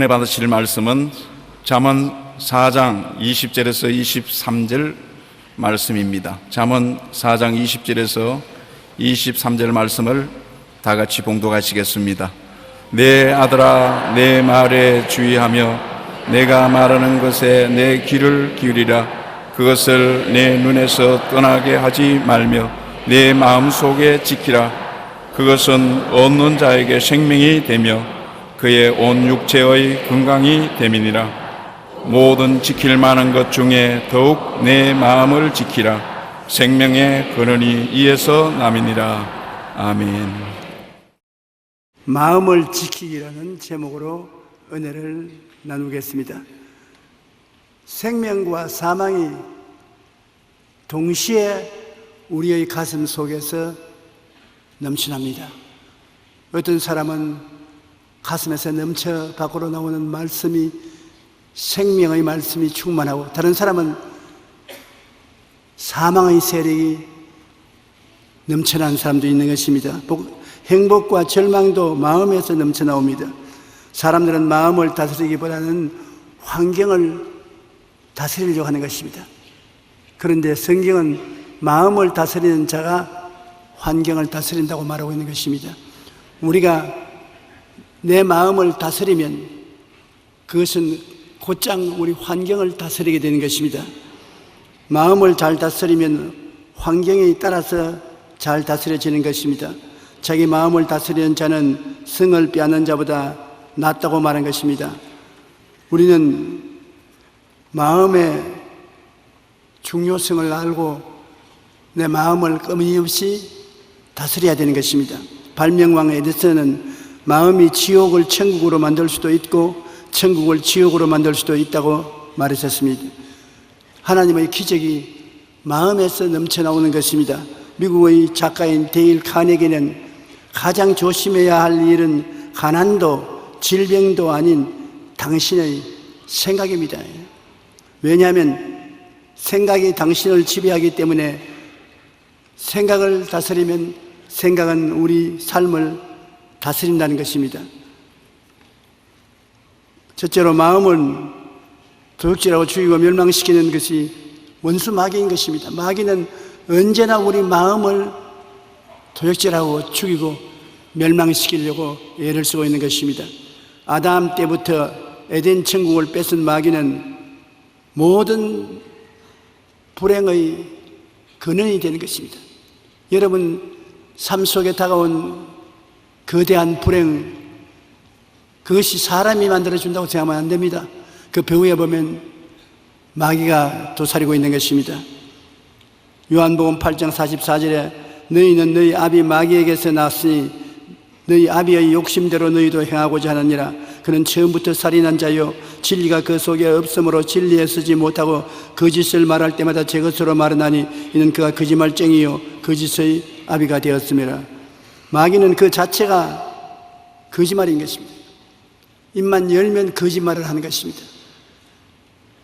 은혜 받으실 말씀은 잠언 4장 20절에서 23절 말씀입니다. 잠언 4장 20절에서 23절 말씀을 다 같이 봉독하시겠습니다. 내 아들아, 내 말에 주의하며 내가 말하는 것에 내 귀를 기울이라. 그것을 내 눈에서 떠나게 하지 말며 내 마음속에 지키라. 그것은 얻는 자에게 생명이 되며 그의 온 육체의 건강이 됨이니라. 모든 지킬 만한 것 중에 더욱 내 마음을 지키라. 생명의 근원이 이에서 남이니라. 아멘. 마음을 지키기라는 제목으로 은혜를 나누겠습니다. 생명과 사망이 동시에 우리의 가슴 속에서 넘쳐납니다. 어떤 사람은 가슴에서 넘쳐 밖으로 나오는 말씀이 생명의 말씀이 충만하고, 다른 사람은 사망의 세력이 넘쳐나는 사람도 있는 것입니다. 행복과 절망도 마음에서 넘쳐나옵니다. 사람들은 마음을 다스리기보다는 환경을 다스리려고 하는 것입니다. 그런데 성경은 마음을 다스리는 자가 환경을 다스린다고 말하고 있는 것입니다. 우리가 내 마음을 다스리면 그것은 곧장 우리 환경을 다스리게 되는 것입니다. 마음을 잘 다스리면 환경에 따라서 잘 다스려지는 것입니다. 자기 마음을 다스리는 자는 성을 빼앗는 자보다 낫다고 말한 것입니다. 우리는 마음의 중요성을 알고 내 마음을 끊임없이 다스려야 되는 것입니다. 발명왕 에디슨은 마음이 지옥을 천국으로 만들 수도 있고 천국을 지옥으로 만들 수도 있다고 말했었습니다. 하나님의 기적이 마음에서 넘쳐나오는 것입니다. 미국의 작가인 데일 카네기는 가장 조심해야 할 일은 가난도 질병도 아닌 당신의 생각입니다. 왜냐하면 생각이 당신을 지배하기 때문에 생각을 다스리면 생각은 우리 삶을 다스린다는 것입니다. 첫째로 마음은 도둑질하고 죽이고 멸망시키는 것이 원수 마귀인 것입니다. 마귀는 언제나 우리 마음을 도둑질하고 죽이고 멸망시키려고 애를 쓰고 있는 것입니다. 아담 때부터 에덴 천국을 뺏은 마귀는 모든 불행의 근원이 되는 것입니다. 여러분 삶 속에 다가온 거대한 불행, 그것이 사람이 만들어준다고 생각하면 안 됩니다. 그 배후에 보면 마귀가 도사리고 있는 것입니다. 요한복음 8장 44절에 너희는 너희 아비 마귀에게서 났으니 너희 아비의 욕심대로 너희도 행하고자 하느니라. 그는 처음부터 살인한 자요 진리가 그 속에 없으므로 진리에 서지 못하고 거짓을 말할 때마다 제 것으로 말하나니 이는 그가 거짓말쟁이요 거짓의 아비가 되었음이라. 마귀는 그 자체가 거짓말인 것입니다. 입만 열면 거짓말을 하는 것입니다.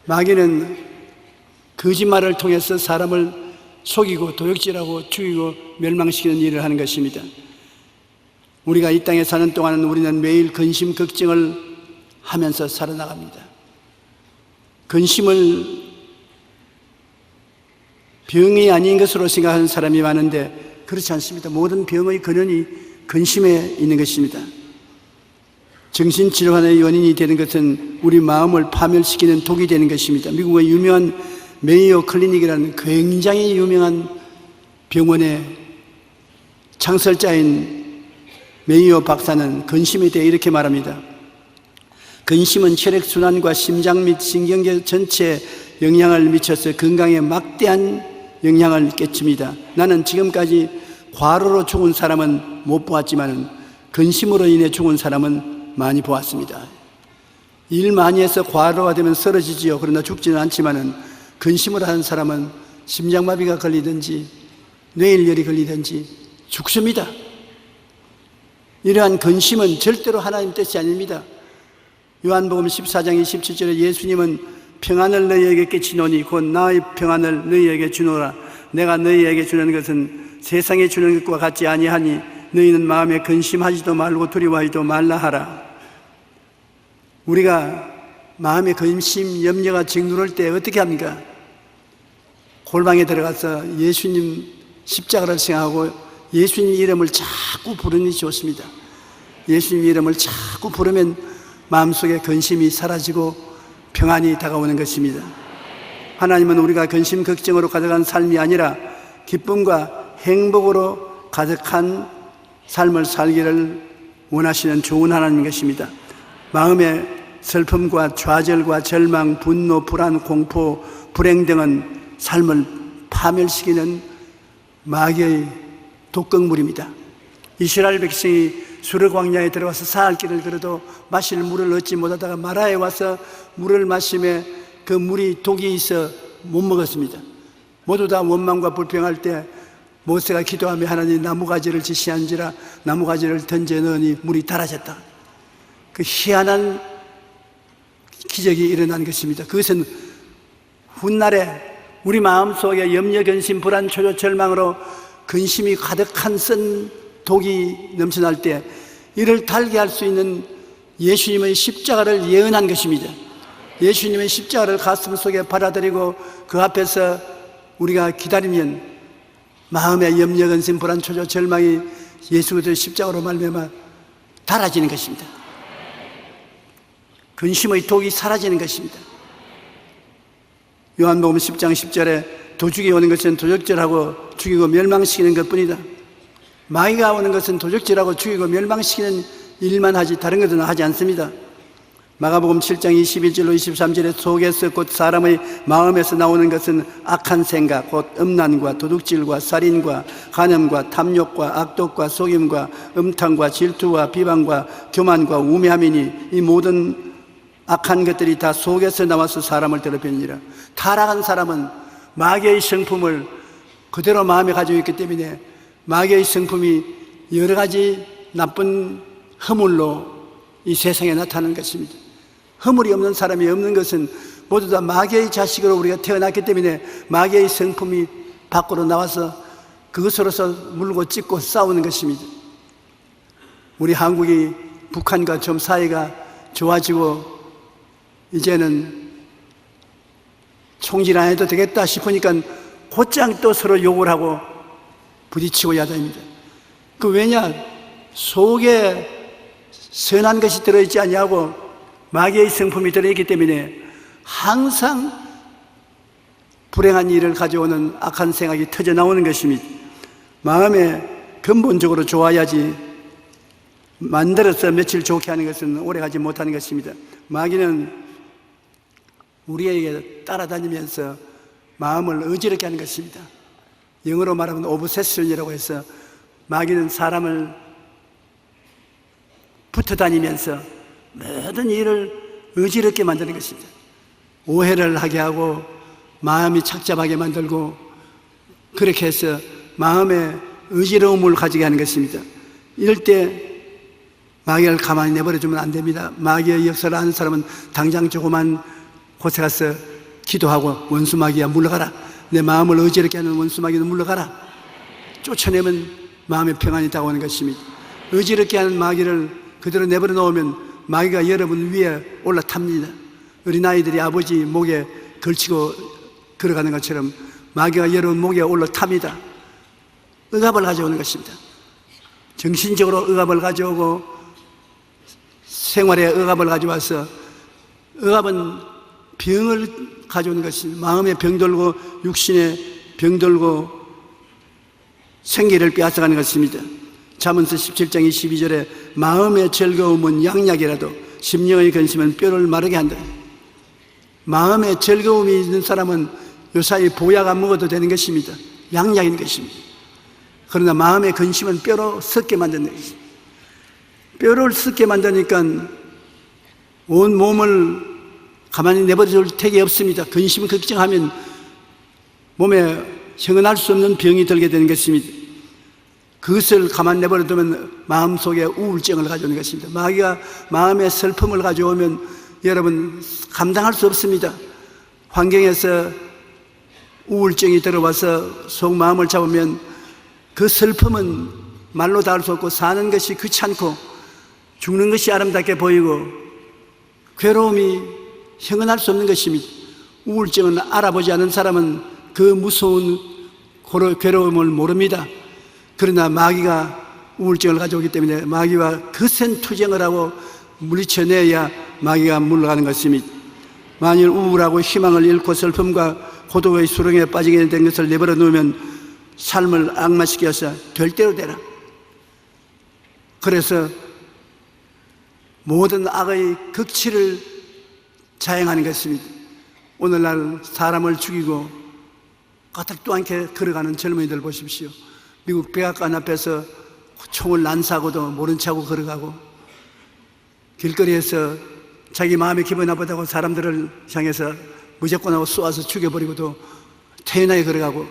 마귀는 거짓말을 통해서 사람을 속이고 도둑질하고 죽이고 멸망시키는 일을 하는 것입니다. 우리가 이 땅에 사는 동안은 우리는 매일 근심 걱정을 하면서 살아나갑니다. 근심을 병이 아닌 것으로 생각하는 사람이 많은데 그렇지 않습니다. 모든 병의 근원이 근심에 있는 것입니다. 정신질환의 원인이 되는 것은 우리 마음을 파멸시키는 독이 되는 것입니다. 미국의 유명한 메이오 클리닉이라는 굉장히 유명한 병원의 창설자인 메이오 박사는 근심에 대해 이렇게 말합니다. 근심은 혈액순환과 심장 및 신경계 전체에 영향을 미쳐서 건강에 막대한 영향을 끼칩니다. 나는 지금까지 과로로 죽은 사람은 못 보았지만 근심으로 인해 죽은 사람은 많이 보았습니다. 일 많이 해서 과로가 되면 쓰러지지요. 그러나 죽지는 않지만 근심을 하는 사람은 심장마비가 걸리든지 뇌일열이 걸리든지 죽습니다. 이러한 근심은 절대로 하나님 뜻이 아닙니다. 요한복음 14장 27절에 예수님은 평안을 너희에게 끼치노니 곧 나의 평안을 너희에게 주노라. 내가 너희에게 주는 것은 세상에 주는 것과 같지 아니하니 너희는 마음에 근심하지도 말고 두려워하지도 말라 하라. 우리가 마음의 근심, 염려가 짓누를 때 어떻게 합니까? 골방에 들어가서 예수님 십자가를 생각하고 예수님 이름을 자꾸 부르니 좋습니다. 예수님 이름을 자꾸 부르면 마음속에 근심이 사라지고 평안이 다가오는 것입니다. 하나님은 우리가 근심, 걱정으로 가득한 삶이 아니라 기쁨과 행복으로 가득한 삶을 살기를 원하시는 좋은 하나님인 것입니다. 마음의 슬픔과 좌절과 절망, 분노, 불안, 공포, 불행 등은 삶을 파멸시키는 마귀의 독극물입니다. 이스라엘 백성이 수르 광야에 들어와서 사흘 길을 걸어도 마실 물을 얻지 못하다가 마라에 와서 물을 마심에 그 물이 독이 있어 못 먹었습니다. 모두 다 원망과 불평할 때 모세가 기도하며 하나님 나무가지를 지시한지라 나무가지를 던져 넣으니 물이 달아졌다. 그 희한한 기적이 일어난 것입니다. 그것은 훗날에 우리 마음속에 염려, 근심, 불안, 초조, 절망으로 근심이 가득한 쓴 독이 넘쳐날 때 이를 달게 할 수 있는 예수님의 십자가를 예언한 것입니다. 예수님의 십자가를 가슴 속에 받아들이고 그 앞에서 우리가 기다리면 마음의 염려, 근심, 불안, 초조, 절망이 예수 그리스도의 십자가로 말미암아 달아지는 것입니다. 근심의 독이 사라지는 것입니다. 요한복음 10장 10절에 도적이 오는 것은 도적질하고 죽이고 멸망시키는 것뿐이다. 마귀가 오는 것은 도적질하고 죽이고 멸망시키는 일만 하지 다른 것은 하지 않습니다. 마가복음 7장 21절로 23절에 속에서 곧 사람의 마음에서 나오는 것은 악한 생각, 곧 음란과 도둑질과 살인과 간음과 탐욕과 악독과 속임과 음탕과 질투와 비방과 교만과 우매함이니 이 모든 악한 것들이 다 속에서 나와서 사람을 더럽히느니라. 타락한 사람은 마귀의 성품을 그대로 마음에 가지고 있기 때문에 마귀의 성품이 여러 가지 나쁜 허물로 이 세상에 나타나는 것입니다. 허물이 없는 사람이 없는 것은 모두 다 마귀의 자식으로 우리가 태어났기 때문에 마귀의 성품이 밖으로 나와서 그것으로서 물고 찢고 싸우는 것입니다. 우리 한국이 북한과 좀 사이가 좋아지고 이제는 총질 안 해도 되겠다 싶으니까 곧장 또 서로 욕을 하고 부딪히고 야단입니다. 그 왜냐? 속에 선한 것이 들어있지 아니하고 마귀의 성품이 들어있기 때문에 항상 불행한 일을 가져오는 악한 생각이 터져 나오는 것입니다. 마음에 근본적으로 좋아야지 만들어서 며칠 좋게 하는 것은 오래가지 못하는 것입니다. 마귀는 우리에게 따라다니면서 마음을 어지럽게 하는 것입니다. 영어로 말하면 오브세션이라고 해서 마귀는 사람을 붙어 다니면서 모든 일을 어지럽게 만드는 것입니다. 오해를 하게 하고 마음이 착잡하게 만들고 그렇게 해서 마음에 어지러움을 가지게 하는 것입니다. 이럴 때 마귀를 가만히 내버려두면 안 됩니다. 마귀의 역사를 아는 사람은 당장 조그만 곳에 가서 기도하고 원수 마귀야 물러가라. 내 마음을 어지럽게 하는 원수 마귀는 물러가라. 쫓아내면 마음의 평안이 다가오는 것입니다. 어지럽게 하는 마귀를 그대로 내버려 놓으면 마귀가 여러분 위에 올라탑니다. 어린아이들이 아버지 목에 걸치고 걸어가는 것처럼 마귀가 여러분 목에 올라탑니다. 억압을 가져오는 것입니다. 정신적으로 억압을 가져오고 생활에 억압을 가져와서 억압은 병을 가져오는 것입니다. 마음에 병들고 육신에 병들고 생기를 빼앗아가는 것입니다. 잠언서 17장 22절에 마음의 즐거움은 양약이라도 심령의 근심은 뼈를 마르게 한다. 마음에 즐거움이 있는 사람은 요사이 보약 안 먹어도 되는 것입니다. 양약인 것입니다. 그러나 마음의 근심은 뼈로 썩게 만드는 것입니다. 뼈를 썩게 만드니까 온 몸을 가만히 내버려둘 택이 없습니다. 근심 걱정하면 몸에 형언할 수 없는 병이 들게 되는 것입니다. 그것을 가만히 내버려두면 마음속에 우울증을 가져오는 것입니다. 마귀가 마음에 슬픔을 가져오면 여러분 감당할 수 없습니다. 환경에서 우울증이 들어와서 속 마음을 잡으면 그 슬픔은 말로 다 할 수 없고 사는 것이 귀찮고 죽는 것이 아름답게 보이고 괴로움이 형언할 수 없는 것입니다. 우울증은 알아보지 않은 사람은 그 무서운 괴로움을 모릅니다. 그러나 마귀가 우울증을 가져오기 때문에 마귀와 거센 투쟁을 하고 물리쳐내야 마귀가 물러가는 것입니다. 만일 우울하고 희망을 잃고 슬픔과 고독의 수렁에 빠지게 된 것을 내버려 놓으면 삶을 악마시켜서 될 대로 되라. 그래서 모든 악의 극치를 자행하는 것입니다. 오늘날 사람을 죽이고 까닭도 않게 걸어가는 젊은이들 보십시오. 미국 백악관 앞에서 총을 난사하고도 모른 척하고 걸어가고, 길거리에서 자기 마음이 기분 나쁘다고 사람들을 향해서 무조건하고 쏘아서 죽여버리고도 태연하게 걸어가고,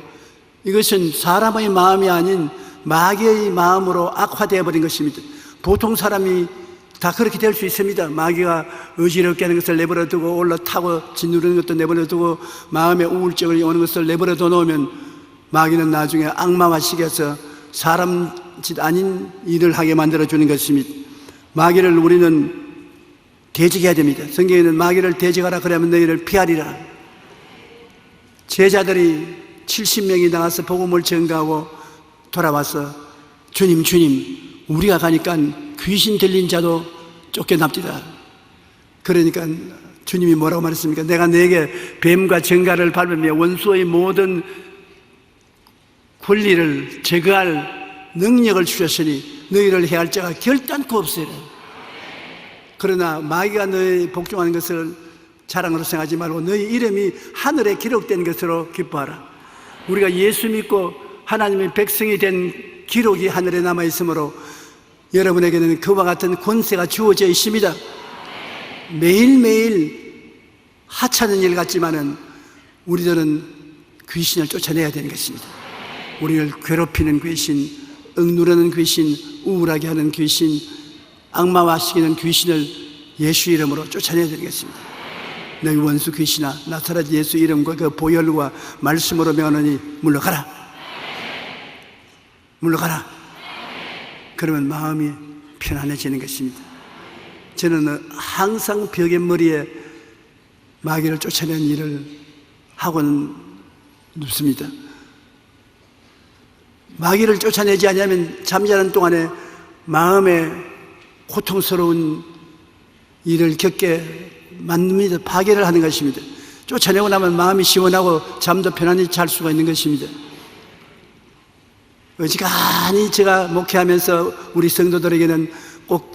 이것은 사람의 마음이 아닌 마귀의 마음으로 악화되어 버린 것입니다. 보통 사람이 다 그렇게 될 수 있습니다. 마귀가 어지럽게 하는 것을 내버려 두고 올라타고 짓누르는 것도 내버려 두고 마음의 우울증을 오는 것을 내버려 둬 놓으면 마귀는 나중에 악마화시켜서 사람 짓 아닌 일을 하게 만들어 주는 것입니다. 마귀를 우리는 대적해야 됩니다. 성경에는 마귀를 대적하라 그러면 너희를 피하리라. 제자들이 70명이 나가서 복음을 전가하고 돌아와서 주님 우리가 가니까 귀신 들린 자도 쫓겨납니다. 그러니까 주님이 뭐라고 말했습니까? 내가 네게 뱀과 정갈을 밟으며 원수의 모든 권리를 제거할 능력을 주셨으니 너희를 해할 자가 결단코 없으리라. 그러나 마귀가 너희 복종하는 것을 자랑으로 생각하지 말고 너희 이름이 하늘에 기록된 것으로 기뻐하라. 우리가 예수 믿고 하나님의 백성이 된 기록이 하늘에 남아있으므로 여러분에게는 그와 같은 권세가 주어져 있습니다. 매일매일 하찮은 일 같지만은 우리들은 귀신을 쫓아내야 되는 것입니다. 우리를 괴롭히는 귀신, 억누르는 귀신, 우울하게 하는 귀신, 악마화시키는 귀신을 예수 이름으로 쫓아내야 되는 것입니다. 너희 원수 귀신아, 나사렛 예수 이름과 그 보혈과 말씀으로 명하노니 물러가라. 물러가라. 그러면 마음이 편안해지는 것입니다. 저는 항상 벽의 머리에 마귀를 쫓아내는 일을 하고는 눕습니다. 마귀를 쫓아내지 않으면 잠자는 동안에 마음에 고통스러운 일을 겪게 만듭니다. 파괴를 하는 것입니다. 쫓아내고 나면 마음이 시원하고 잠도 편안히 잘 수가 있는 것입니다. 어지간히 제가 목회하면서 우리 성도들에게는 꼭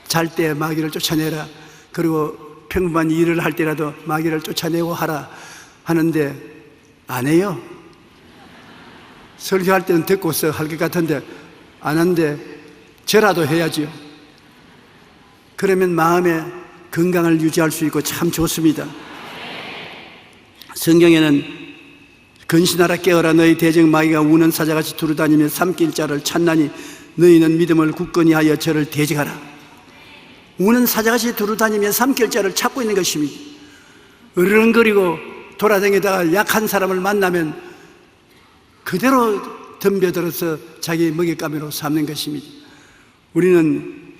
잘 때 마귀를 쫓아내라, 그리고 평범한 일을 할 때라도 마귀를 쫓아내고 하라 하는데 안 해요. 설교할 때는 듣고서 할 것 같은데 안 하는데 저라도 해야지요. 그러면 마음의 건강을 유지할 수 있고 참 좋습니다. 성경에는 근신하라 깨어라 너희 대적 마귀가 우는 사자같이 두루다니며 삼킬 자를 찾나니 너희는 믿음을 굳건히 하여 저를 대적하라. 우는 사자같이 두루다니며 삼킬 자를 찾고 있는 것입니다. 으르렁거리고 돌아다니다가 약한 사람을 만나면 그대로 덤벼들어서 자기 먹잇감으로 삼는 것입니다. 우리는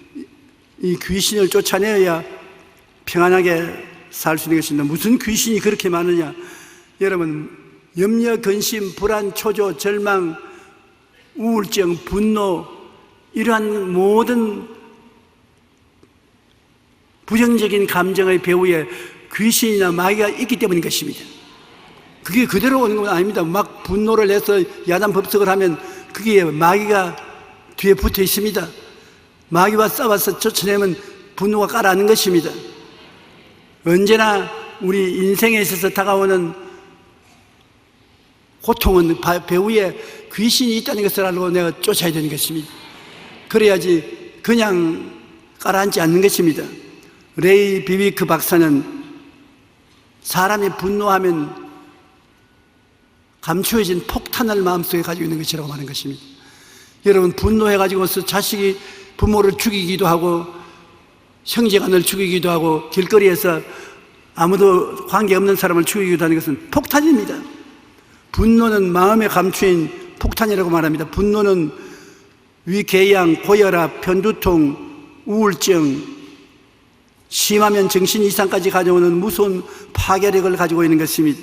이 귀신을 쫓아내야 평안하게 살 수 있는 것입니다. 무슨 귀신이 그렇게 많으냐? 여러분, 염려, 근심, 불안, 초조, 절망, 우울증, 분노, 이러한 모든 부정적인 감정의 배후에 귀신이나 마귀가 있기 때문인 것입니다. 그게 그대로 오는 건 아닙니다. 막 분노를 내서 야단법석을 하면 그게 마귀가 뒤에 붙어 있습니다. 마귀와 싸워서 쫓아내면 분노가 가라앉는 것입니다. 언제나 우리 인생에 있어서 다가오는 고통은 배후에 귀신이 있다는 것을 알고 내가 쫓아야 되는 것입니다. 그래야지 그냥 가라앉지 않는 것입니다. 레이 비비크 박사는 사람이 분노하면 감추어진 폭탄을 마음속에 가지고 있는 것이라고 말하는 것입니다. 여러분, 분노해가지고서 자식이 부모를 죽이기도 하고 형제간을 죽이기도 하고 길거리에서 아무도 관계없는 사람을 죽이기도 하는 것은 폭탄입니다. 분노는 마음에 감추인 폭탄이라고 말합니다. 분노는 위궤양, 고혈압, 편두통, 우울증, 심하면 정신 이상까지 가져오는 무서운 파괴력을 가지고 있는 것입니다.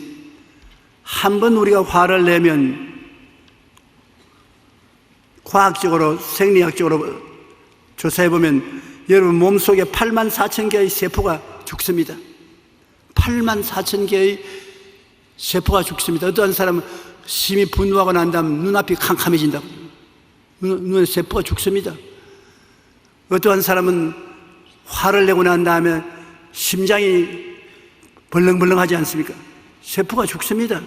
한번 우리가 화를 내면 과학적으로, 생리학적으로 조사해보면 여러분 몸속에 84,000개의 세포가 죽습니다. 84,000개의 세포가 죽습니다. 어떠한 사람은 심히 분노하고 난 다음 눈앞이 캄캄해진다고. 눈에 세포가 죽습니다. 어떠한 사람은 화를 내고 난 다음에 심장이 벌렁벌렁하지 않습니까? 세포가 죽습니다.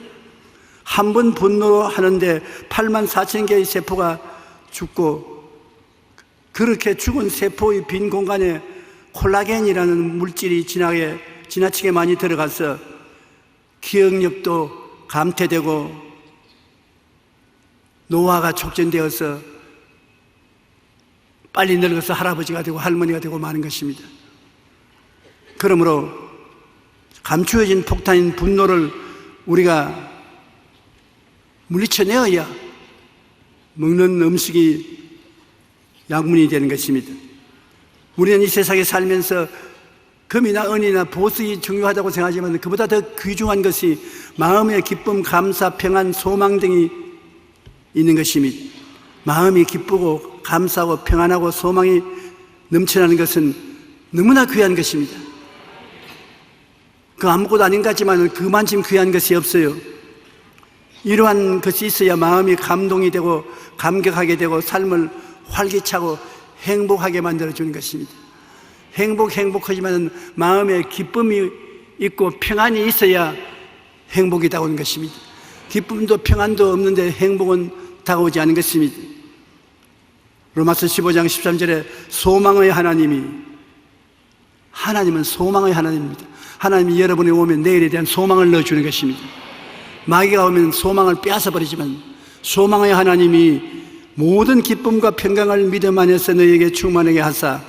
한 번 분노하는데 84,000개의 세포가 죽고, 그렇게 죽은 세포의 빈 공간에 콜라겐이라는 물질이 지나치게 많이 들어가서 기억력도 감퇴되고 노화가 촉진되어서 빨리 늙어서 할아버지가 되고 할머니가 되고 마는 것입니다. 그러므로 감추어진 폭탄인 분노를 우리가 물리쳐내어야 먹는 음식이 약문이 되는 것입니다. 우리는 이 세상에 살면서 금이나 은이나 보석이 중요하다고 생각하지만 그보다 더 귀중한 것이 마음의 기쁨, 감사, 평안, 소망 등이 있는 것입니다. 마음이 기쁘고 감사하고 평안하고 소망이 넘쳐나는 것은 너무나 귀한 것입니다. 그 아무것도 아닌 것 같지만 그만큼 귀한 것이 없어요. 이러한 것이 있어야 마음이 감동이 되고 감격하게 되고 삶을 활기차고 행복하게 만들어주는 것입니다. 행복하지만 마음에 기쁨이 있고 평안이 있어야 행복이 다가오는 것입니다. 기쁨도 평안도 없는데 행복은 다가오지 않은 것입니다. 로마서 15장 13절에 소망의 하나님은 소망의 하나님입니다. 하나님이 여러분이 오면 내일에 대한 소망을 넣어주는 것입니다. 마귀가 오면 소망을 빼앗아버리지만 소망의 하나님이 모든 기쁨과 평강을 믿음 안에서 너희에게 충만하게 하사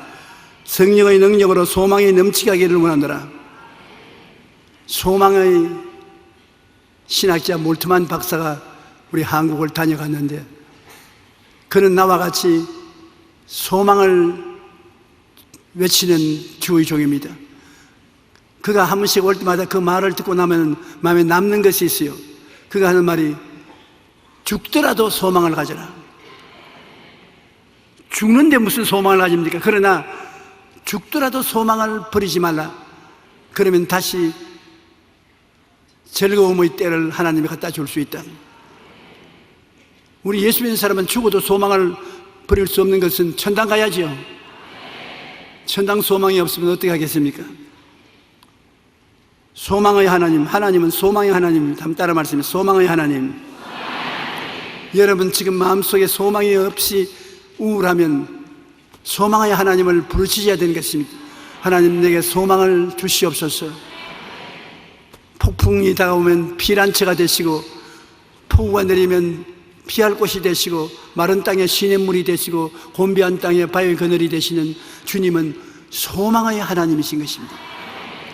성령의 능력으로 소망이 넘치게 하기를 원하노라. 소망의 신학자 몰트만 박사가 우리 한국을 다녀갔는데 그는 나와 같이 소망을 외치는 주의 종입니다. 그가 한 번씩 올 때마다 그 말을 듣고 나면 마음에 남는 것이 있어요. 그가 하는 말이 죽더라도 소망을 가져라. 죽는데 무슨 소망을 가집니까? 그러나 죽더라도 소망을 버리지 말라. 그러면 다시 즐거움의 때를 하나님이 갖다 줄 수 있다. 우리 예수 믿는 사람은 죽어도 소망을 버릴 수 없는 것은 천당 가야지요. 천당 소망이 없으면 어떻게 하겠습니까? 소망의 하나님은 소망의 하나님입니다. 한번 따라 말씀해. 소망의 하나님. 여러분 지금 마음속에 소망이 없이 우울하면 소망의 하나님을 부르짖어야 되는 것입니다. 하나님 내게 소망을 주시옵소서. 폭풍이 다가오면 피난처가 되시고 폭우가 내리면 피할 곳이 되시고 마른 땅에 시냇물이 되시고 곤비한 땅에 바위 그늘이 되시는 주님은 소망의 하나님이신 것입니다.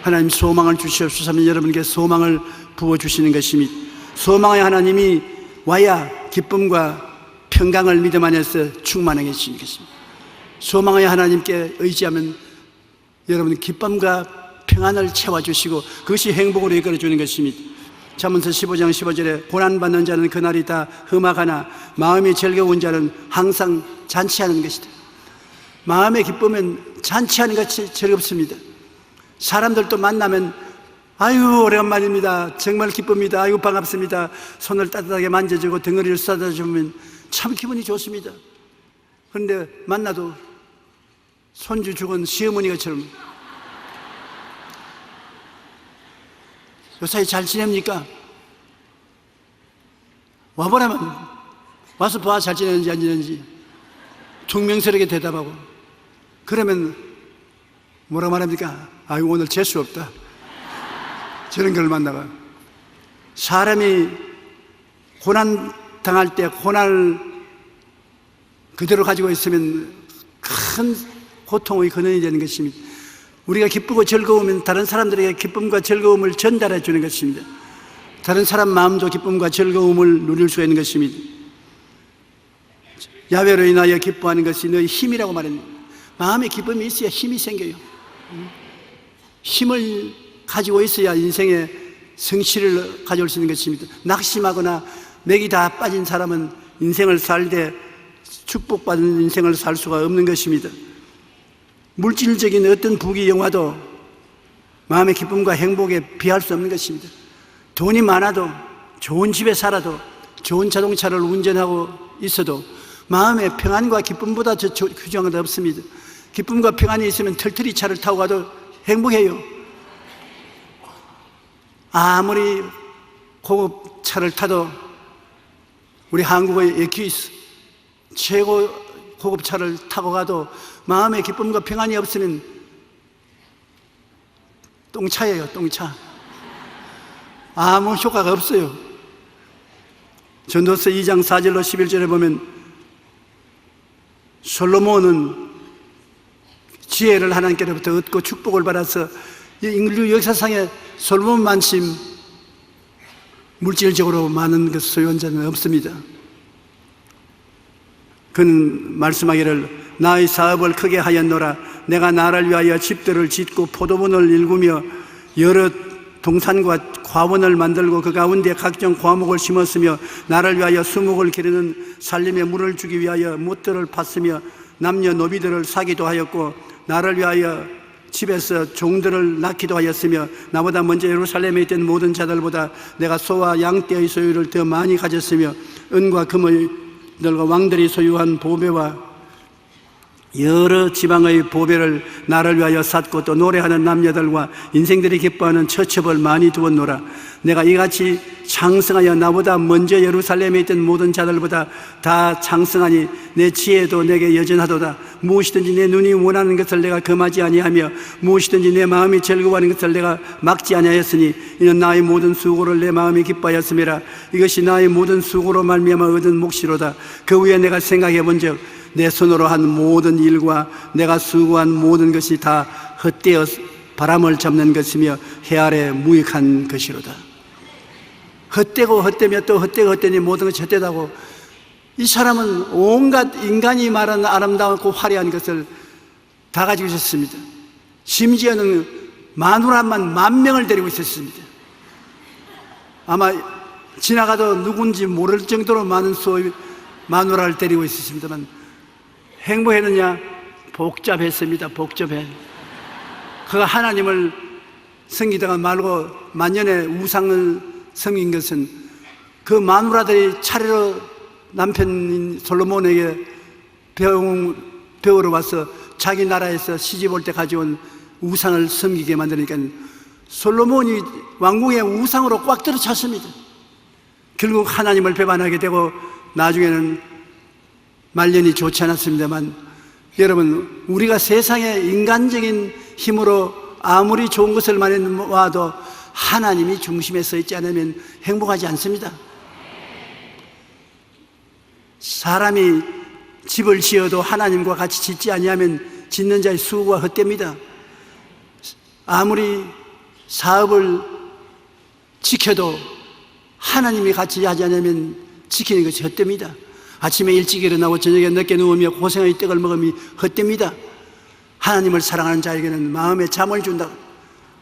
하나님 소망을 주시옵소서 하면 여러분께 소망을 부어주시는 것입니다. 소망의 하나님이 와야 기쁨과 평강을 믿음 안에서 충만하게 해주시는 것입니다. 소망의 하나님께 의지하면 여러분 기쁨과 평안을 채워주시고 그것이 행복으로 이끌어주는 것입니다. 잠언서 15장 15절에 고난받는 자는 그날이 다 흠악하나 마음이 즐거운 자는 항상 잔치하는 것이다. 마음의 기쁨은 잔치하는 것이 즐겁습니다. 사람들도 만나면 아유 오래간만입니다. 정말 기쁩니다. 아이고 반갑습니다. 손을 따뜻하게 만져주고 덩어리를 쏟아주면 참 기분이 좋습니다. 그런데 만나도 손주 죽은 시어머니가처럼 요사이 잘 지냅니까? 와보라면 와서 봐. 잘 지내는지 안 지내는지 총명스럽게 대답하고 그러면 뭐라고 말합니까? 아이고 오늘 재수 없다. 저런 걸 만나가. 사람이 고난 당할 때 고난을 그대로 가지고 있으면 큰 고통의 근원이 되는 것입니다. 우리가 기쁘고 즐거우면 다른 사람들에게 기쁨과 즐거움을 전달해 주는 것입니다. 다른 사람 마음도 기쁨과 즐거움을 누릴 수 있는 것입니다. 야훼로 인하여 기뻐하는 것이 너희 힘이라고 말합니다. 마음에 기쁨이 있어야 힘이 생겨요. 힘을 가지고 있어야 인생의 성취를 가져올 수 있는 것입니다. 낙심하거나 맥이 다 빠진 사람은 인생을 살 때 축복받은 인생을 살 수가 없는 것입니다. 물질적인 어떤 부귀 영화도 마음의 기쁨과 행복에 비할 수 없는 것입니다. 돈이 많아도, 좋은 집에 살아도, 좋은 자동차를 운전하고 있어도 마음의 평안과 기쁨보다 더 귀중한 것 없습니다. 기쁨과 평안이 있으면 털털이 차를 타고 가도 행복해요. 아무리 고급 차를 타도, 우리 한국의 에큐이스 최고 고급 차를 타고 가도 마음의 기쁨과 평안이 없으면 똥차예요, 똥차. 아무 효과가 없어요. 전도서 2장 4절로 11절에 보면 솔로몬은 지혜를 하나님께로부터 얻고 축복을 받아서 인류 역사상에 솔로몬만큼 물질적으로 많은 것 소유한 자는 없습니다. 그는 말씀하기를 나의 사업을 크게 하였노라. 내가 나를 위하여 집들을 짓고 포도원을 일구며 여러 동산과 과원을 만들고 그 가운데 각종 과목을 심었으며 나를 위하여 수목을 기르는 살림에 물을 주기 위하여 못들을 팠으며 남녀 노비들을 사기도 하였고 나를 위하여 집에서 종들을 낳기도 하였으며 나보다 먼저 예루살렘에 있던 모든 자들보다 내가 소와 양떼의 소유를 더 많이 가졌으며 은과 금의 들과 왕들이 소유한 보배와 여러 지방의 보배를 나를 위하여 샀고 또 노래하는 남녀들과 인생들이 기뻐하는 처첩을 많이 두었노라. 내가 이같이 창성하여 나보다 먼저 예루살렘에 있던 모든 자들보다 다 창성하니 내 지혜도 내게 여전하도다. 무엇이든지 내 눈이 원하는 것을 내가 금하지 아니하며 무엇이든지 내 마음이 즐거워하는 것을 내가 막지 아니하였으니 이는 나의 모든 수고를 내 마음이 기뻐하였음이라. 이것이 나의 모든 수고로 말미암아 얻은 몫이로다. 그 후에 내가 생각해 본즉 내 손으로 한 모든 일과 내가 수고한 모든 것이 다 헛되어 바람을 잡는 것이며 해 아래 무익한 것이로다. 헛되고 헛되며 또 헛되고 헛되니 모든 것이 헛되다고. 이 사람은 온갖 인간이 말하는 아름다웠고 화려한 것을 다 가지고 있었습니다. 심지어는 마누라만 10,000명을 데리고 있었습니다. 아마 지나가도 누군지 모를 정도로 많은 수의 마누라를 데리고 있었습니다만 행복했느냐? 복잡했습니다. 복잡해. 그가 하나님을 섬기다가 말고 만년의 우상을 섬긴 것은 그 마누라들이 차례로 남편인 솔로몬에게 배우러 와서 자기 나라에서 시집 올 때 가져온 우상을 섬기게 만드니까 솔로몬이 왕궁의 우상으로 꽉 들어찼습니다. 결국 하나님을 배반하게 되고 나중에는 말년이 좋지 않았습니다만, 여러분, 우리가 세상의 인간적인 힘으로 아무리 좋은 것을 많이 모아도 하나님이 중심에 서 있지 않으면 행복하지 않습니다. 사람이 집을 지어도 하나님과 같이 짓지 아니하면 짓는 자의 수고가 헛됩니다. 아무리 사업을 지켜도 하나님이 같이 하지 않으면 지키는 것이 헛됩니다. 아침에 일찍 일어나고 저녁에 늦게 누우며 고생의 떡을 먹으면 헛됩니다. 하나님을 사랑하는 자에게는 마음에 잠을 준다,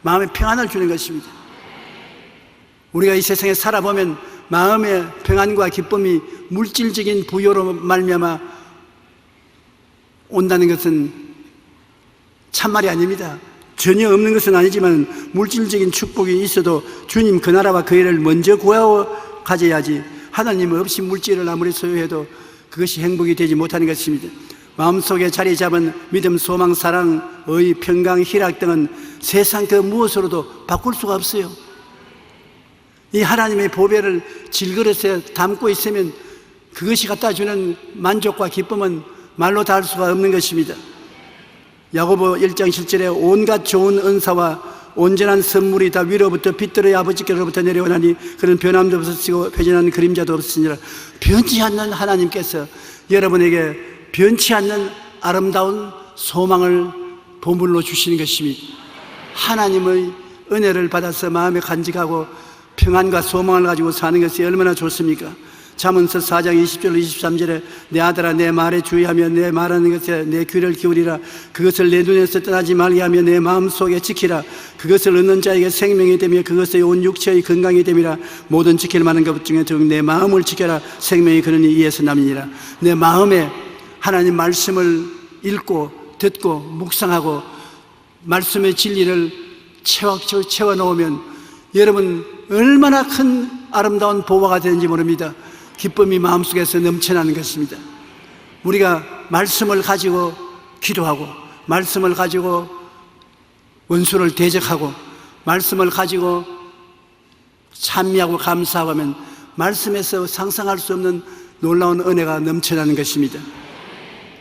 마음에 평안을 주는 것입니다. 우리가 이 세상에 살아보면 마음의 평안과 기쁨이 물질적인 부여로 말미암아 온다는 것은 참말이 아닙니다. 전혀 없는 것은 아니지만 물질적인 축복이 있어도 주님 그 나라와 그 일을 먼저 구하고 가져야지, 하나님 없이 물질을 아무리 소유해도 그것이 행복이 되지 못하는 것입니다. 마음속에 자리 잡은 믿음, 소망, 사랑, 의, 평강, 희락 등은 세상 그 무엇으로도 바꿀 수가 없어요. 이 하나님의 보배를 질그릇에 담고 있으면 그것이 갖다 주는 만족과 기쁨은 말로 다 할 수가 없는 것입니다. 야고보 1장 7절에 온갖 좋은 은사와 온전한 선물이 다 위로부터 빛들의 아버지께로부터 내려오나니 그런 변함도 없으시고 회전하는 그림자도 없으시니라. 변치 않는 하나님께서 여러분에게 변치 않는 아름다운 소망을 보물로 주시는 것입니다. 하나님의 은혜를 받아서 마음에 간직하고 평안과 소망을 가지고 사는 것이 얼마나 좋습니까? 잠언서 4장 20절 23절에 내 아들아 내 말에 주의하며 내 말하는 것에 내 귀를 기울이라. 그것을 내 눈에서 떠나지 말게 하며 내 마음속에 지키라. 그것을 얻는 자에게 생명이 되며 그것의 온 육체의 건강이 됨이라. 모든 지킬 만한 것 중에 즉 내 마음을 지켜라. 생명이 그러니 이에서 남이니라. 내 마음에 하나님 말씀을 읽고 듣고 묵상하고 말씀의 진리를 채워 넣으면 여러분 얼마나 큰 아름다운 보화가 되는지 모릅니다. 기쁨이 마음속에서 넘쳐나는 것입니다. 우리가 말씀을 가지고 기도하고 말씀을 가지고 원수를 대적하고 말씀을 가지고 찬미하고 감사하면 말씀에서 상상할 수 없는 놀라운 은혜가 넘쳐나는 것입니다.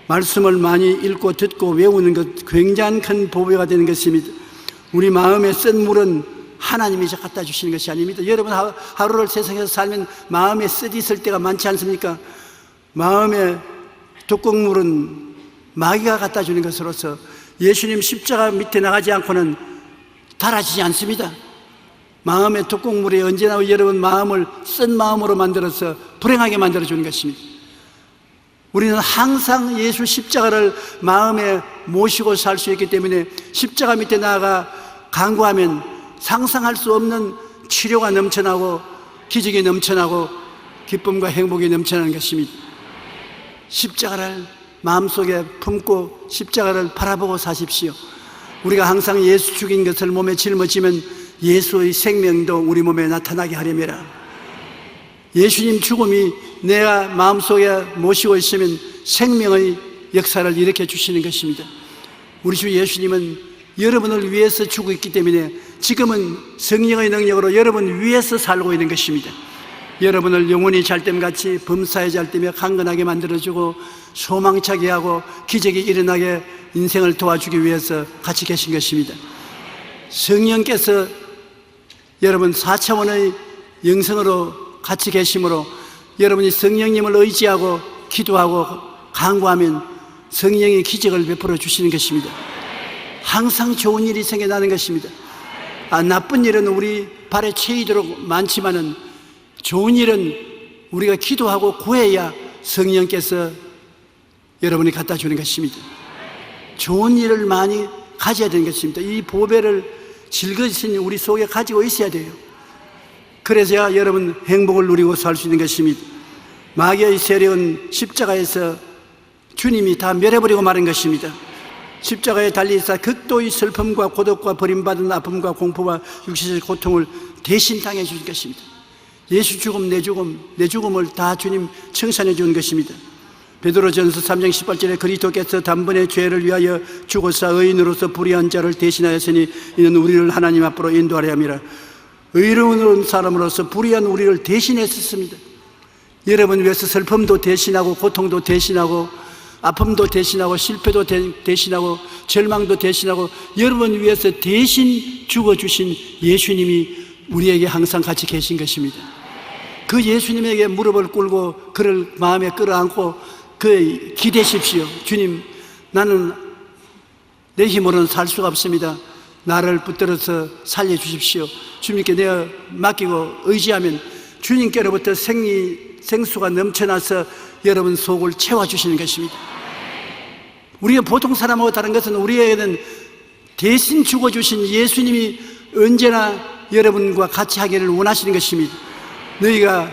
말씀을 많이 읽고 듣고 외우는 것 굉장히 큰 보배가 되는 것입니다. 우리 마음에 쓴 물은 하나님이 갖다 주시는 것이 아닙니다. 여러분 하루를 세상에서 살면 마음에 쓰디 있을 때가 많지 않습니까? 마음에 독극물은 마귀가 갖다 주는 것으로서 예수님 십자가 밑에 나가지 않고는 달아지지 않습니다. 마음의 독극물이 언제나 여러분 마음을 쓴 마음으로 만들어서 불행하게 만들어주는 것입니다. 우리는 항상 예수 십자가를 마음에 모시고 살 수 있기 때문에 십자가 밑에 나아가 간구하면 상상할 수 없는 치료가 넘쳐나고 기적이 넘쳐나고 기쁨과 행복이 넘쳐나는 것입니다. 십자가를 마음속에 품고 십자가를 바라보고 사십시오. 우리가 항상 예수 죽인 것을 몸에 짊어지면 예수의 생명도 우리 몸에 나타나게 하려니라. 예수님 죽음이 내가 마음속에 모시고 있으면 생명의 역사를 일으켜 주시는 것입니다. 우리 주 예수님은 여러분을 위해서 죽었기 때문에 지금은 성령의 능력으로 여러분 위해서 살고 있는 것입니다. 여러분을 영원히 잘됨같이 범사에 잘되며 강건하게 만들어주고 소망차게 하고 기적이 일어나게 인생을 도와주기 위해서 같이 계신 것입니다. 성령께서 여러분 4차원의 영성으로 같이 계심으로 여러분이 성령님을 의지하고 기도하고 간구하면 성령이 기적을 베풀어 주시는 것입니다. 항상 좋은 일이 생겨나는 것입니다. 나쁜 일은 우리 발에 채이도록 많지만은 좋은 일은 우리가 기도하고 구해야 성령께서 여러분이 갖다 주는 것입니다. 좋은 일을 많이 가져야 되는 것입니다. 이 보배를 즐거이 우리 속에 가지고 있어야 돼요. 그래서야 여러분 행복을 누리고 살 수 있는 것입니다. 마귀의 세력은 십자가에서 주님이 다 멸해버리고 마는 것입니다. 십자가에 달리사 극도의 슬픔과 고독과 버림받은 아픔과 공포와 육체적 고통을 대신 당해 주신 것입니다. 예수 죽음, 내 죽음을 다 주님 청산해 주는 것입니다. 베드로전서 3장 18절에 그리스도께서 단번에 죄를 위하여 죽어서 의인으로서 불의한 자를 대신하였으니 이는 우리를 하나님 앞으로 인도하려 함이라. 의로운 사람으로서 불의한 우리를 대신했었습니다. 여러분 위해서 슬픔도 대신하고 고통도 대신하고 아픔도 대신하고 실패도 대신하고 절망도 대신하고 여러분 위해서 대신 죽어주신 예수님이 우리에게 항상 같이 계신 것입니다. 그 예수님에게 무릎을 꿇고 그를 마음에 끌어안고 그 기대십시오. 주님, 나는 내 힘으로는 살 수가 없습니다. 나를 붙들어서 살려주십시오. 주님께 내가 맡기고 의지하면 주님께로부터 생수가 넘쳐나서 여러분 속을 채워주시는 것입니다. 우리가 보통 사람하고 다른 것은 우리에게는 대신 죽어주신 예수님이 언제나 여러분과 같이 하기를 원하시는 것입니다. 너희가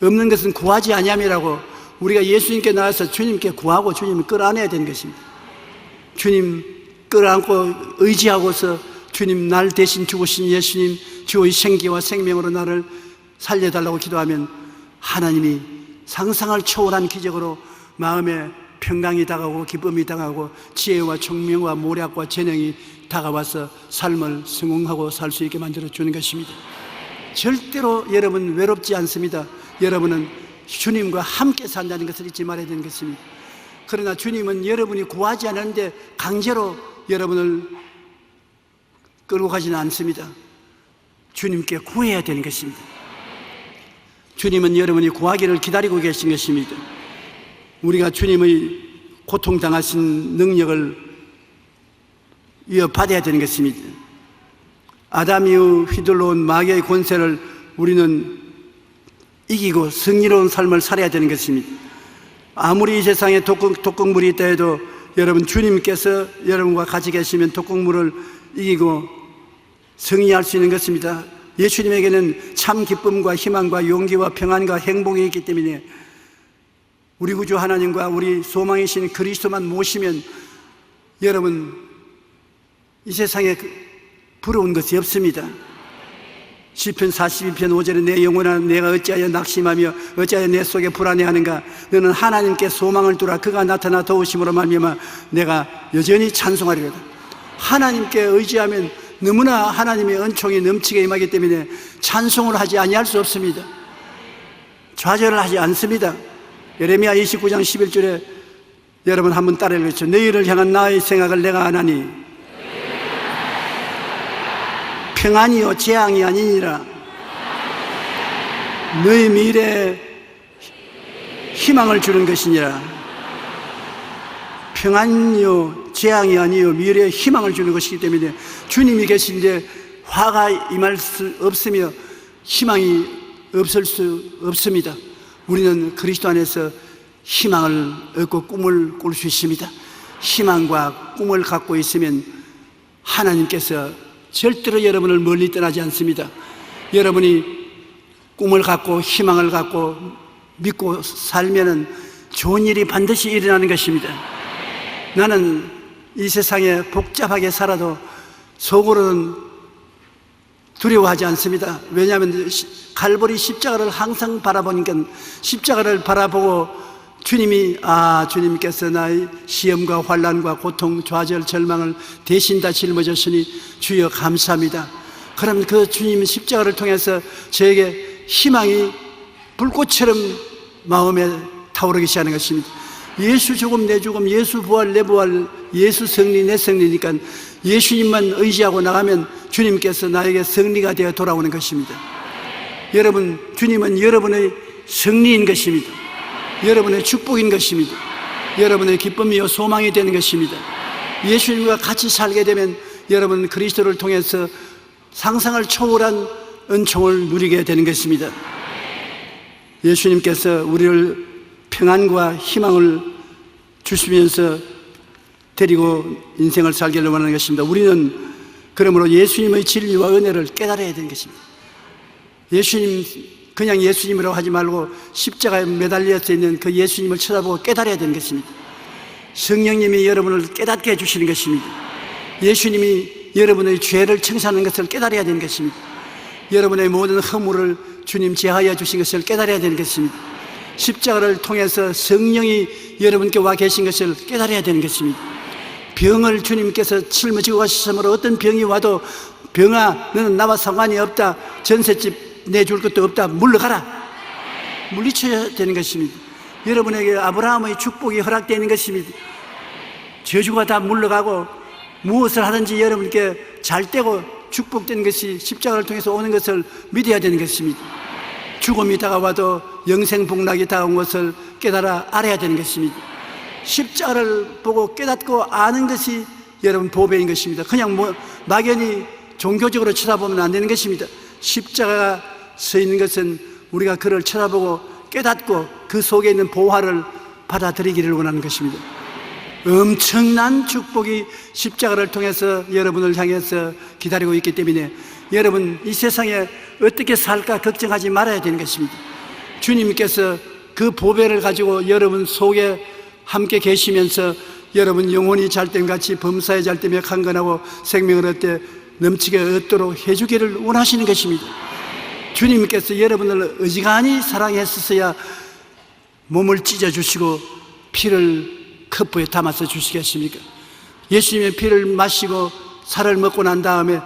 없는 것은 구하지 아니함이라고 우리가 예수님께 나와서 주님께 구하고 주님을 끌어안아야 되는 것입니다. 주님 끌어안고 의지하고서 주님 날 대신 죽으신 예수님 주의 생기와 생명으로 나를 살려달라고 기도하면 하나님이 상상을 초월한 기적으로 마음에 평강이 다가오고 기쁨이 다가오고 지혜와 총명과 모략과 재능이 다가와서 삶을 성공하고 살 수 있게 만들어주는 것입니다. 절대로 여러분 외롭지 않습니다. 여러분은 주님과 함께 산다는 것을 잊지 말아야 되는 것입니다. 그러나 주님은 여러분이 구하지 않았는데 강제로 여러분을 끌고 가지는 않습니다. 주님께 구해야 되는 것입니다. 주님은 여러분이 구하기를 기다리고 계신 것입니다. 우리가 주님의 고통당하신 능력을 이어받아야 되는 것입니다. 아담 이후 휘둘러온 마귀의 권세를 우리는 이기고 승리로운 삶을 살아야 되는 것입니다. 아무리 이 세상에 독극물이 있다 해도 여러분 주님께서 여러분과 같이 계시면 독극물을 이기고 승리할 수 있는 것입니다. 예수님에게는 참 기쁨과 희망과 용기와 평안과 행복이 있기 때문에 우리 구주 하나님과 우리 소망이신 그리스도만 모시면 여러분 이 세상에 부러운 것이 없습니다. 시편 42편 5절에 내 영혼아 내가 어찌하여 낙심하며 어찌하여 내 속에 불안해하는가. 너는 하나님께 소망을 두라. 그가 나타나 도우심으로 말미암아 내가 여전히 찬송하리로다. 하나님께 의지하면 너무나 하나님의 은총이 넘치게 임하기 때문에 찬송을 하지 아니할 수 없습니다. 좌절을 하지 않습니다. 예레미야 29장 11절에 여러분 한번 따라 읽으시죠. 너희를 향한 나의 생각을 내가 아나니 평안이요 재앙이 아니니라. 너희 미래에 희망을 주는 것이니라. 평안이요 재앙이 아니요 미래에 희망을 주는 것이기 때문에 주님이 계신데 화가 임할 수 없으며 희망이 없을 수 없습니다. 우리는 그리스도 안에서 희망을 얻고 꿈을 꿀 수 있습니다. 희망과 꿈을 갖고 있으면 하나님께서 절대로 여러분을 멀리 떠나지 않습니다. 여러분이 꿈을 갖고 희망을 갖고 믿고 살면은 좋은 일이 반드시 일어나는 것입니다. 나는 이 세상에 복잡하게 살아도 속으로는 두려워하지 않습니다. 왜냐하면 갈보리 십자가를 항상 바라보니까 십자가를 바라보고 주님께서 나의 시험과 환난과 고통, 좌절, 절망을 대신 다 짊어졌으니 주여 감사합니다. 그럼 그 주님 십자가를 통해서 저에게 희망이 불꽃처럼 마음에 타오르기 시작하는 것입니다. 예수 죽음 내 죽음, 예수 부활 내 부활, 예수 승리 내 승리니까 예수님만 의지하고 나가면 주님께서 나에게 승리가 되어 돌아오는 것입니다. 여러분, 주님은 여러분의 승리인 것입니다. 여러분의 축복인 것입니다. 여러분의 기쁨이요 소망이 되는 것입니다. 예수님과 같이 살게 되면 여러분 그리스도를 통해서 상상을 초월한 은총을 누리게 되는 것입니다. 예수님께서 우리를 평안과 희망을 주시면서 데리고 인생을 살기를 원하는 것입니다. 우리는 그러므로 예수님의 진리와 은혜를 깨달아야 되는 것입니다. 예수님, 그냥 예수님이라고 하지 말고 십자가에 매달려서 있는 그 예수님을 쳐다보고 깨달아야 되는 것입니다. 성령님이 여러분을 깨닫게 해주시는 것입니다. 예수님이 여러분의 죄를 청산하는 것을 깨달아야 되는 것입니다. 여러분의 모든 허물을 주님 제하여 주신 것을 깨달아야 되는 것입니다. 십자가를 통해서 성령이 여러분께 와 계신 것을 깨달아야 되는 것입니다. 병을 주님께서 짊어지고 가시므로 어떤 병이 와도 병아 너는 나와 상관이 없다, 전셋집 내줄 것도 없다, 물러가라, 물리쳐야 되는 것입니다. 여러분에게 아브라함의 축복이 허락되는 것입니다. 저주가 다 물러가고 무엇을 하든지 여러분께 잘 되고 축복되는 것이 십자가를 통해서 오는 것을 믿어야 되는 것입니다. 죽음이 다가와도 영생복락이 다가온 것을 깨달아 알아야 되는 것입니다. 십자가를 보고 깨닫고 아는 것이 여러분 보배인 것입니다. 그냥 막연히 종교적으로 쳐다보면 안 되는 것입니다. 십자가가 서 있는 것은 우리가 그를 쳐다보고 깨닫고 그 속에 있는 보화를 받아들이기를 원하는 것입니다. 엄청난 축복이 십자가를 통해서 여러분을 향해서 기다리고 있기 때문에 여러분 이 세상에 어떻게 살까 걱정하지 말아야 되는 것입니다. 주님께서 그 보배를 가지고 여러분 속에 함께 계시면서 여러분 영혼이 잘됨같이 범사에 잘되며 강건하고 생명을 얻되 넘치게 얻도록 해주기를 원하시는 것입니다. 주님께서 여러분을 어지간히 사랑했었어야 몸을 찢어주시고 피를 컵부에 담아서 주시겠습니까? 예수님의 피를 마시고 살을 먹고 난 다음에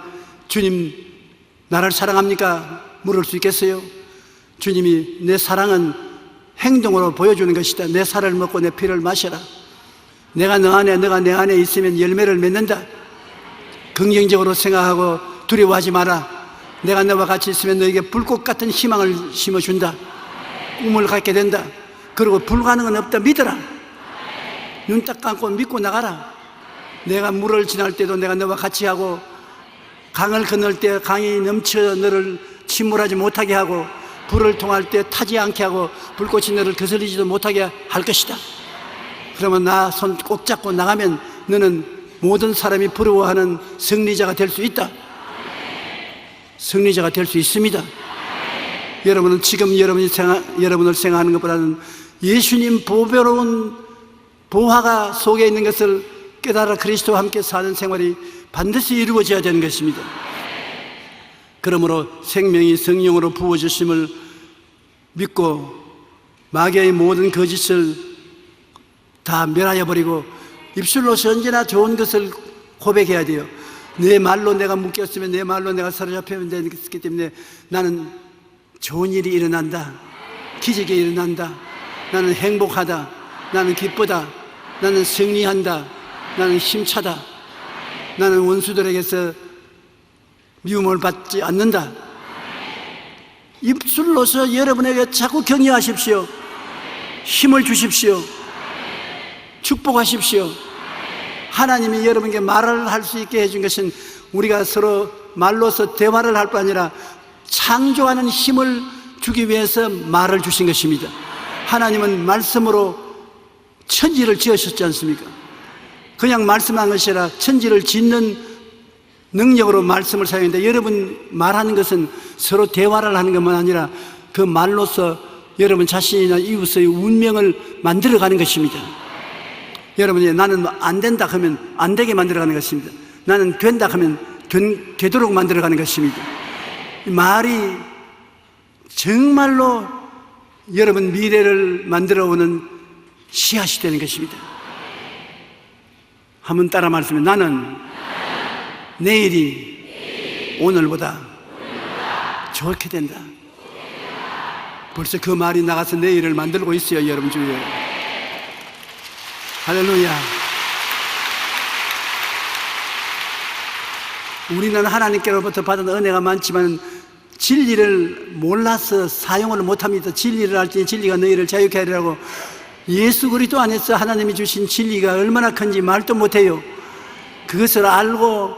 주님 나를 사랑합니까? 물을 수 있겠어요? 주님이 내 사랑은 행동으로 보여주는 것이다. 내 살을 먹고 내 피를 마셔라. 내가 너 안에, 너가 내 안에 있으면 열매를 맺는다. 긍정적으로 생각하고 두려워하지 마라. 내가 너와 같이 있으면 너에게 불꽃 같은 희망을 심어준다. 꿈을 갖게 된다. 그리고 불가능은 없다. 믿어라. 눈 딱 감고 믿고 나가라. 내가 물을 지날 때도 내가 너와 같이 하고 강을 건널 때 강이 넘쳐 너를 침몰하지 못하게 하고 불을 통할 때 타지 않게 하고 불꽃이 너를 거슬리지도 못하게 할 것이다. 그러면 나 손 꼭 잡고 나가면 너는 모든 사람이 부러워하는 승리자가 될 수 있다. 승리자가 될 수 있습니다. 여러분은 지금 여러분을 생각하는 것보다는 예수님 보배로운 보화가 속에 있는 것을 깨달아 그리스도와 함께 사는 생활이 반드시 이루어져야 되는 것입니다. 그러므로 생명이 성령으로 부어주심을 믿고 마귀의 모든 거짓을 다 멸하여 버리고 입술로서 언제나 좋은 것을 고백해야 돼요. 내 말로 내가 묶였으면, 내 말로 내가 사로잡히면 되기 때문에 나는 좋은 일이 일어난다, 기적이 일어난다, 나는 행복하다, 나는 기쁘다, 나는 승리한다, 나는 힘차다, 나는 원수들에게서 미움을 받지 않는다. 입술로서 여러분에게 자꾸 격려하십시오. 힘을 주십시오. 축복하십시오. 하나님이 여러분에게 말을 할 수 있게 해준 것은 우리가 서로 말로서 대화를 할 뿐 아니라 창조하는 힘을 주기 위해서 말을 주신 것입니다. 하나님은 말씀으로 천지를 지으셨지 않습니까? 그냥 말씀한 것이 아니라 천지를 짓는 능력으로 말씀을 사용했는데, 여러분 말하는 것은 서로 대화를 하는 것만 아니라 그 말로서 여러분 자신이나 이웃의 운명을 만들어가는 것입니다. 여러분이 나는 안 된다 하면 안 되게 만들어가는 것입니다. 나는 된다 하면 되도록 만들어가는 것입니다. 말이 정말로 여러분 미래를 만들어오는 씨앗이 되는 것입니다. 한번 따라 말씀해. 나는 내일이 오늘보다 좋게 된다. 벌써 그 말이 나가서 내일을 만들고 있어요, 여러분 주위에. 할렐루야. 우리는 하나님께로부터 받은 은혜가 많지만 진리를 몰라서 사용을 못합니다. 진리를 알지 진리가 너희를 자유케 하리라고. 예수 그리스도 안에서 하나님이 주신 진리가 얼마나 큰지 말도 못해요. 그것을 알고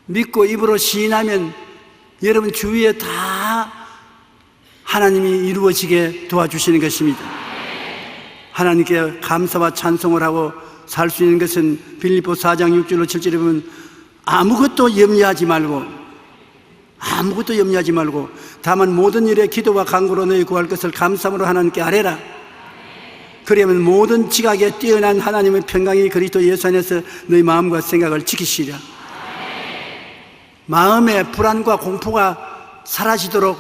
믿고 입으로 시인하면 여러분 주위에 다 하나님이 이루어지게 도와주시는 것입니다. 하나님께 감사와 찬송을 하고 살 수 있는 것은 빌립보 4장 6절로 7절에 보면 아무것도 염려하지 말고 다만 모든 일에 기도와 간구로 너희 구할 것을 감사함으로 하나님께 아뢰라. 그러면 모든 지각에 뛰어난 하나님의 평강이 그리스도 예수 안에서 너희 마음과 생각을 지키시리라. 마음의 불안과 공포가 사라지도록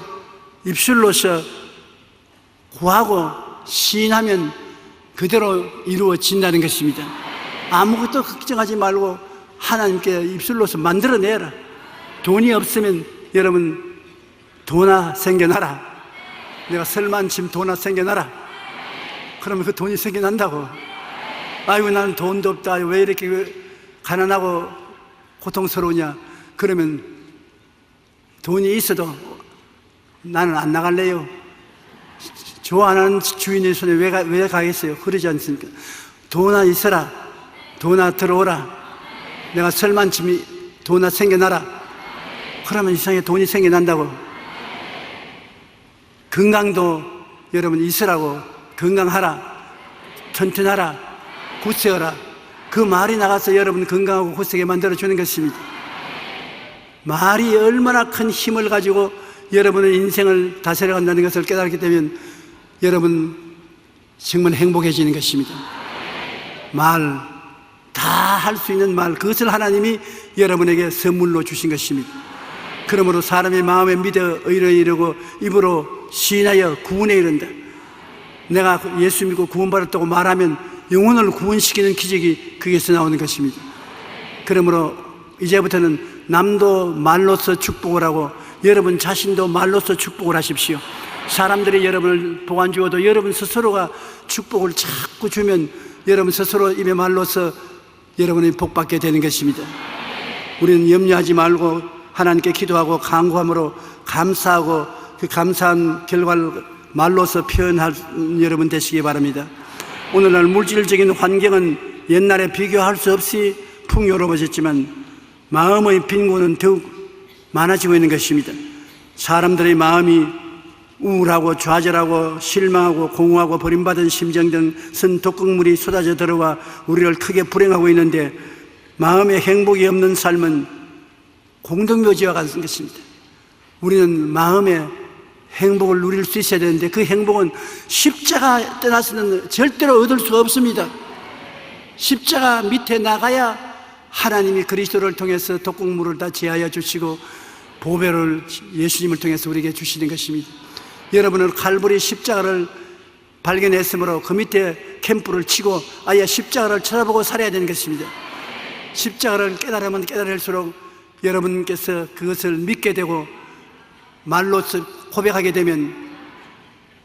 입술로서 구하고 시인하면 그대로 이루어진다는 것입니다. 아무것도 걱정하지 말고 하나님께 입술로서 만들어내라. 돈이 없으면 여러분 도나 생겨나라. 내가 설만침 도나 생겨나라. 그러면 그 돈이 생겨난다고. 아이고 나는 돈도 없다, 왜 이렇게 가난하고 고통스러우냐. 그러면 돈이 있어도 나는 안 나갈래요. 좋아하는 주인의 손에 왜 가겠어요? 그러지 않습니까? 도나 있어라, 도나 들어오라, 내가 설만침이 도나 생겨나라. 그러면 이상하게 돈이 생겨난다고. 건강도 여러분 있으라고. 건강하라, 튼튼하라, 굳세어라. 그 말이 나가서 여러분 건강하고 굳세게 만들어주는 것입니다. 말이 얼마나 큰 힘을 가지고 여러분의 인생을 다스려간다는 것을 깨닫게 되면 여러분 정말 행복해지는 것입니다. 말, 다 할 수 있는 말, 그것을 하나님이 여러분에게 선물로 주신 것입니다. 그러므로 사람의 마음에 믿어 의를 이루고 입으로 시인하여 구원에 이른다. 내가 예수 믿고 구원받았다고 말하면 영혼을 구원시키는 기적이 거기에서 나오는 것입니다. 그러므로 이제부터는 남도 말로서 축복을 하고 여러분 자신도 말로서 축복을 하십시오. 사람들이 여러분을 복안 주어도 여러분 스스로가 축복을 자꾸 주면 여러분 스스로 입의 말로서 여러분이 복받게 되는 것입니다. 우리는 염려하지 말고 하나님께 기도하고 간구함으로 감사하고 그 감사한 결과를 말로서 표현할 여러분 되시기 바랍니다. 오늘날 물질적인 환경은 옛날에 비교할 수 없이 풍요로워졌지만 마음의 빈곤은 더욱 많아지고 있는 것입니다. 사람들의 마음이 우울하고 좌절하고 실망하고 공허하고 버림받은 심정 등 선 독극물이 쏟아져 들어와 우리를 크게 불행하고 있는데, 마음에 행복이 없는 삶은 공동묘지와 같은 것입니다. 우리는 마음에 행복을 누릴 수 있어야 되는데, 그 행복은 십자가 떠나서는 절대로 얻을 수 없습니다. 십자가 밑에 나가야 하나님이 그리스도를 통해서 독극물을 다 제하여 주시고 보배를 예수님을 통해서 우리에게 주시는 것입니다. 여러분은 칼보리 십자가를 발견했으므로 그 밑에 캠프를 치고 아예 십자가를 쳐다보고 살아야 되는 것입니다. 십자가를 깨달으면 깨달을수록 여러분께서 그것을 믿게 되고 말로서 고백하게 되면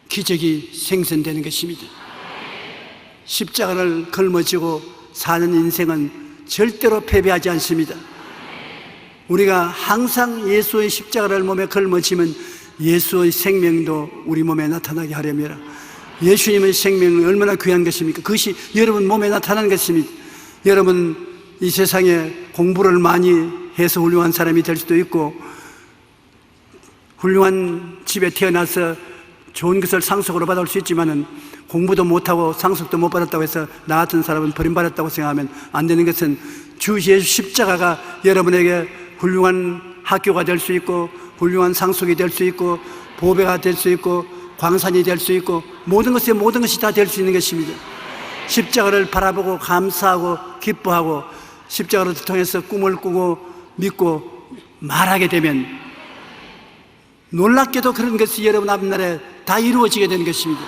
기적이 생성되는 것입니다. 십자가를 걸머쥐고 사는 인생은 절대로 패배하지 않습니다. 우리가 항상 예수의 십자가를 몸에 걸머쥐면 예수의 생명도 우리 몸에 나타나게 하려면, 예수님의 생명은 얼마나 귀한 것입니까? 그것이 여러분 몸에 나타나는 것입니다. 여러분 이 세상에 공부를 많이 해서 훌륭한 사람이 될 수도 있고, 훌륭한 집에 태어나서 좋은 것을 상속으로 받을 수 있지만은 공부도 못하고 상속도 못 받았다고 해서 나 같은 사람은 버림받았다고 생각하면 안 되는 것은, 주 예수 십자가가 여러분에게 훌륭한 학교가 될 수 있고 훌륭한 상속이 될 수 있고 보배가 될 수 있고 광산이 될 수 있고 모든 것이 다 될 수 있는 것입니다. 십자가를 바라보고 감사하고 기뻐하고 십자가를 통해서 꿈을 꾸고 믿고 말하게 되면 놀랍게도 그런 것이 여러분 앞날에 다 이루어지게 되는 것입니다.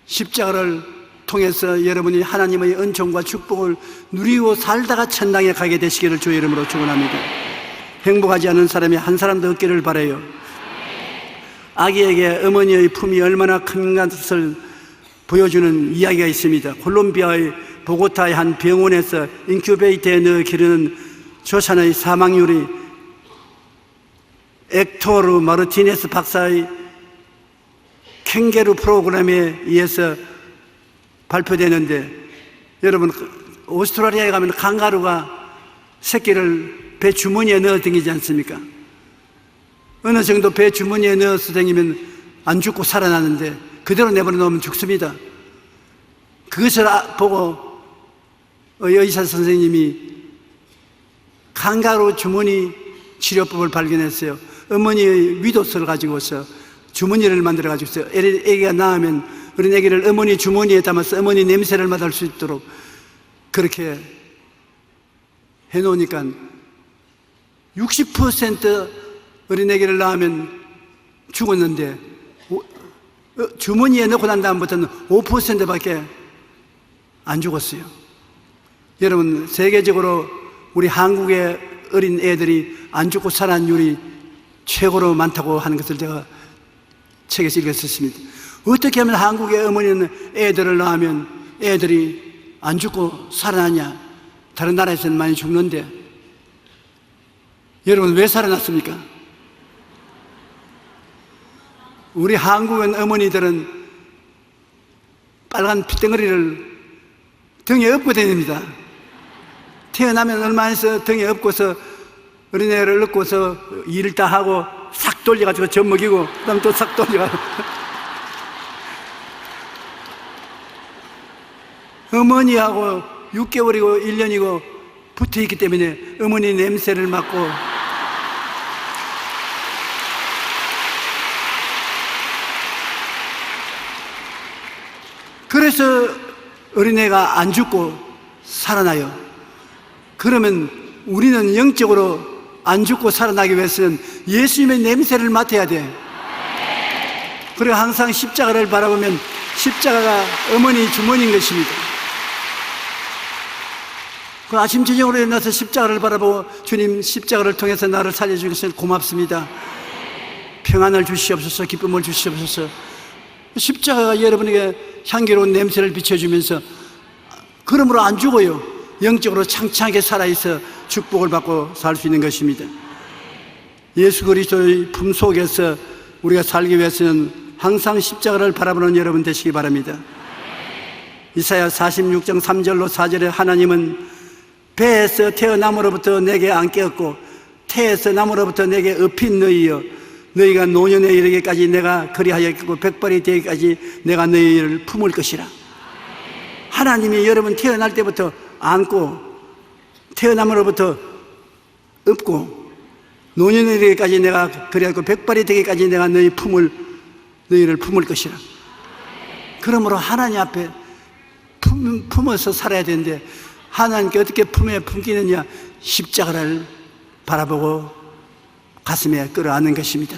십자가를 통해서 여러분이 하나님의 은총과 축복을 누리고 살다가 천당에 가게 되시기를 주의 이름으로 축원합니다. 행복하지 않은 사람이 한 사람도 없기를 바라요. 아기에게 어머니의 품이 얼마나 큰 것을 보여주는 이야기가 있습니다. 콜롬비아의 보고타의 한 병원에서 인큐베이터에 넣어 기르는 조산의 사망률이 엑토르 마르티네스 박사의 캥게루 프로그램에 의해서 발표되는데, 여러분 오스트라리아에 가면 강가루가 새끼를 배 주머니에 넣어 댕기지 않습니까? 어느 정도 배 주머니에 넣어서 댕기면 안 죽고 살아나는데 그대로 내버려 놓으면 죽습니다. 그것을 보고 의사 선생님이 강가루 주머니 치료법을 발견했어요. 어머니의 위도스를 가지고서 주머니를 만들어 가지고서 애기가 낳으면 어린 애기를 어머니 주머니에 담아서 어머니 냄새를 맡을 수 있도록 그렇게 해놓으니까 60% 어린 애기를 낳으면 죽었는데 주머니에 넣고 난 다음부터는 5%밖에 안 죽었어요. 여러분, 세계적으로 우리 한국의 어린 애들이 안 죽고 살아난율이 최고로 많다고 하는 것을 제가 책에서 읽었습니다. 어떻게 하면 한국의 어머니는 애들을 낳으면 애들이 안 죽고 살아나냐? 다른 나라에서는 많이 죽는데 여러분 왜 살아났습니까? 우리 한국의 어머니들은 빨간 핏덩어리를 등에 업고 다닙니다. 태어나면 얼마 안 해서 등에 업고서 어린애를 업고서 일을 다 하고 싹 돌려가지고 젖 먹이고 그 다음 또 싹 돌려가지고 어머니하고 6개월이고 1년이고 붙어있기 때문에 어머니 냄새를 맡고 그래서 어린애가 안 죽고 살아나요. 그러면 우리는 영적으로 안 죽고 살아나기 위해서는 예수님의 냄새를 맡아야 돼. 그리고 항상 십자가를 바라보면 십자가가 어머니 주머니인 것입니다. 그 아침 저녁으로 일어나서 십자가를 바라보고 주님 십자가를 통해서 나를 살려주셔서 고맙습니다. 평안을 주시옵소서, 기쁨을 주시옵소서. 십자가가 여러분에게 향기로운 냄새를 비춰주면서 그러므로 안 죽어요. 영적으로 창창하게 살아있어 축복을 받고 살 수 있는 것입니다. 예수 그리스도의 품 속에서 우리가 살기 위해서는 항상 십자가를 바라보는 여러분 되시기 바랍니다. 이사야 46장 3절로 4절에 하나님은 배에서 태어남으로부터 내게 안 깨었고 태에서 남으로부터 내게 업힌 너희여 너희가 노년에 이르기까지 내가 그리하였고 백발이 되기까지 내가 너희를 품을 것이라. 하나님이 여러분 태어날 때부터 안고 태어남으로부터 업고 노년에 이르기까지 내가 그리하였고 백발이 되기까지 내가 너희를 품을 것이라. 그러므로 하나님 앞에 품어서 살아야 되는데 하나님께 어떻게 품기느냐? 십자가를 바라보고 가슴에 끌어안는 것입니다.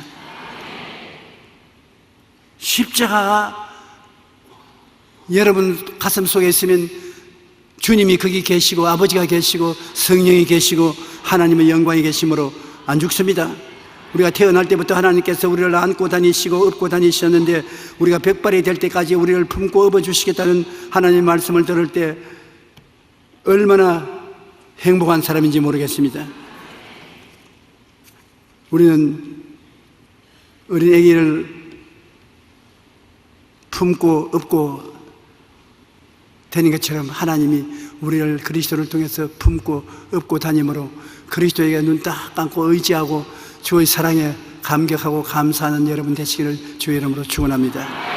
십자가가 여러분 가슴 속에 있으면 주님이 거기 계시고 아버지가 계시고 성령이 계시고 하나님의 영광이 계심으로 안 죽습니다. 우리가 태어날 때부터 하나님께서 우리를 안고 다니시고 업고 다니셨는데 우리가 백발이 될 때까지 우리를 품고 업어주시겠다는 하나님의 말씀을 들을 때 얼마나 행복한 사람인지 모르겠습니다. 우리는 어린 아기를 품고 업고 되는 것처럼 하나님이 우리를 그리스도를 통해서 품고 업고 다니므로 그리스도에게 눈 딱 감고 의지하고 주의 사랑에 감격하고 감사하는 여러분 되시기를 주의 이름으로 축원합니다.